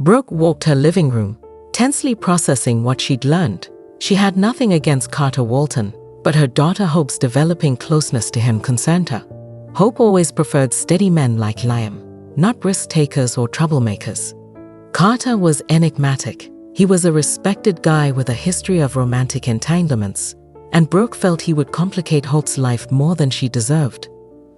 Brooke walked her living room, tensely processing what she'd learned. She had nothing against Carter Walton, but her daughter Hope's developing closeness to him concerned her. Hope always preferred steady men like Liam, not risk-takers or troublemakers. Carter was enigmatic. He was a respected guy with a history of romantic entanglements, and Brooke felt he would complicate Hope's life more than she deserved.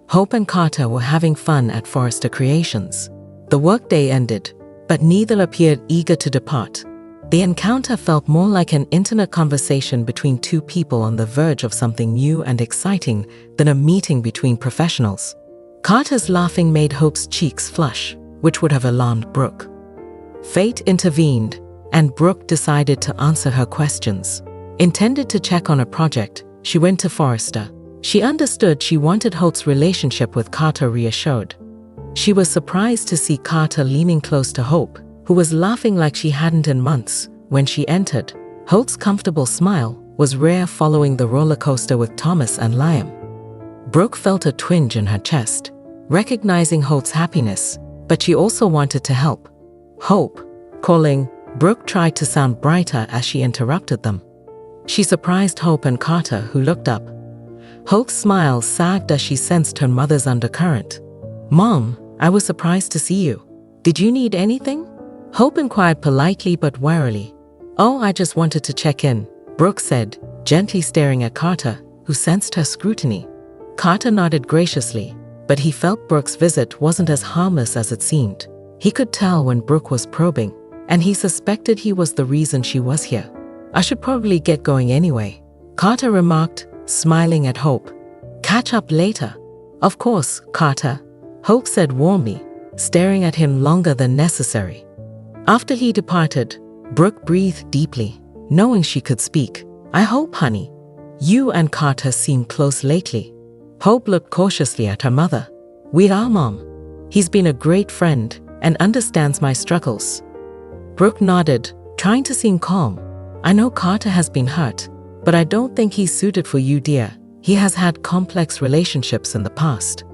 Hope and Carter were having fun at Forrester Creations. The workday ended, but neither appeared eager to depart. The encounter felt more like an intimate conversation between two people on the verge of something new and exciting than a meeting between professionals. Carter's laughing made Hope's cheeks flush, which would have alarmed Brooke. Fate intervened, and Brooke decided to answer her questions. Intended to check on a project, she went to Forrester. She understood she wanted Hope's relationship with Carter reassured. She was surprised to see Carter leaning close to Hope, who was laughing like she hadn't in months. When she entered, Hope's comfortable smile was rare following the roller coaster with Thomas and Liam. Brooke felt a twinge in her chest, recognizing Hope's happiness, but she also wanted to help. Hope, calling, Brooke tried to sound brighter as she interrupted them. She surprised Hope and Carter, who looked up. Hope's smile sagged as she sensed her mother's undercurrent. "Mom, I was surprised to see you. Did you need anything?" Hope inquired politely but warily. "Oh, I just wanted to check in," Brooke said, gently staring at Carter, who sensed her scrutiny. Carter nodded graciously, but he felt Brooke's visit wasn't as harmless as it seemed. He could tell when Brooke was probing, and he suspected he was the reason she was here. "I should probably get going anyway," Carter remarked, smiling at Hope. "Catch up later." "Of course, Carter," Hope said warmly, staring at him longer than necessary. After he departed, Brooke breathed deeply, knowing she could speak. "I hope, honey, you and Carter seem close lately." Hope looked cautiously at her mother. "We are, Mom. He's been a great friend and understands my struggles." Brooke nodded, trying to seem calm. "I know Carter has been hurt, but I don't think he's suited for you, dear. He has had complex relationships in the past."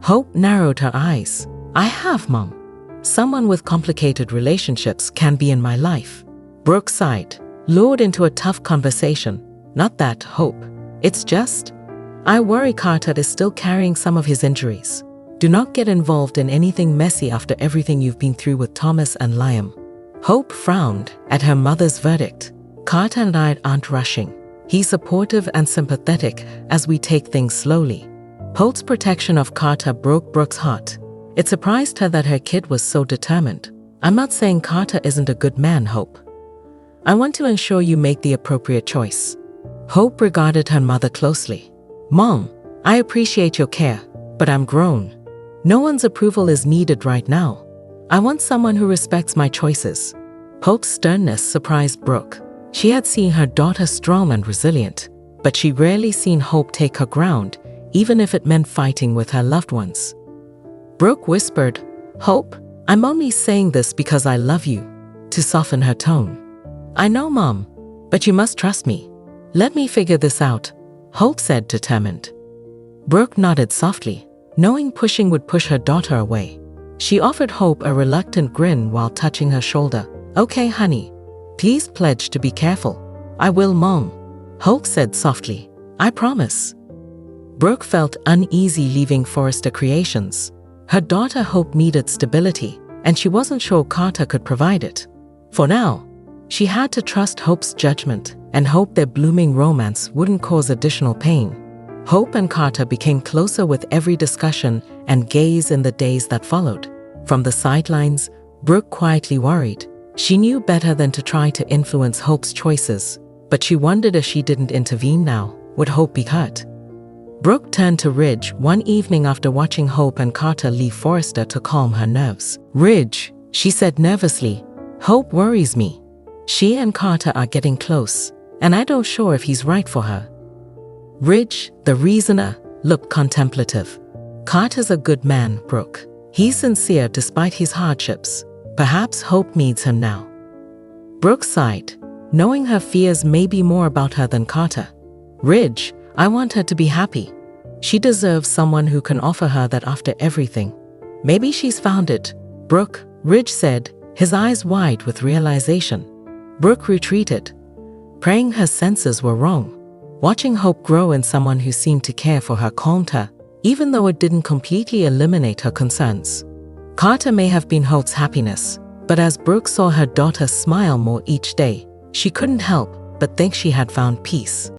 Hope narrowed her eyes. "I have, Mom. Someone with complicated relationships can be in my life." Brooke sighed, lured into a tough conversation. "Not that, Hope. It's just, I worry Carter is still carrying some of his injuries. Do not get involved in anything messy after everything you've been through with Thomas and Liam." Hope frowned at her mother's verdict. "Carter and I aren't rushing. He's supportive and sympathetic as we take things slowly." Hope's protection of Carter broke Brooke's heart. It surprised her that her kid was so determined. "I'm not saying Carter isn't a good man, Hope. I want to ensure you make the appropriate choice." Hope regarded her mother closely. "Mom, I appreciate your care, but I'm grown. No one's approval is needed right now. I want someone who respects my choices." Hope's sternness surprised Brooke. She had seen her daughter strong and resilient, but she rarely seen Hope take her ground, even if it meant fighting with her loved ones. Brooke whispered, "Hope, I'm only saying this because I love you," to soften her tone. "I know, Mom, but you must trust me. Let me figure this out," Hope said, determined. Brooke nodded softly, knowing pushing would push her daughter away. She offered Hope a reluctant grin while touching her shoulder. "Okay, honey. Please pledge to be careful." "I will, Mom," Hope said softly. "I promise." Brooke felt uneasy leaving Forrester Creations. Her daughter Hope needed stability, and she wasn't sure Carter could provide it. For now, she had to trust Hope's judgment and hope their blooming romance wouldn't cause additional pain. Hope and Carter became closer with every discussion and gaze in the days that followed. From the sidelines, Brooke quietly worried. She knew better than to try to influence Hope's choices, but she wondered if she didn't intervene now, would Hope be hurt? Brooke turned to Ridge one evening after watching Hope and Carter leave Forrester to calm her nerves. "Ridge," she said nervously, "Hope worries me. She and Carter are getting close, and I don't sure if he's right for her." Ridge, the reasoner, looked contemplative. "Carter's a good man, Brooke. He's sincere despite his hardships. Perhaps Hope needs him now." Brooke sighed, knowing her fears may be more about her than Carter. "Ridge, I want her to be happy. She deserves someone who can offer her that after everything." "Maybe she's found it, Brooke," Ridge said, his eyes wide with realization. Brooke retreated, praying her senses were wrong. Watching hope grow in someone who seemed to care for her calmed her, even though it didn't completely eliminate her concerns. Carter may have been Hope's happiness, but as Brooke saw her daughter smile more each day, she couldn't help but think she had found peace.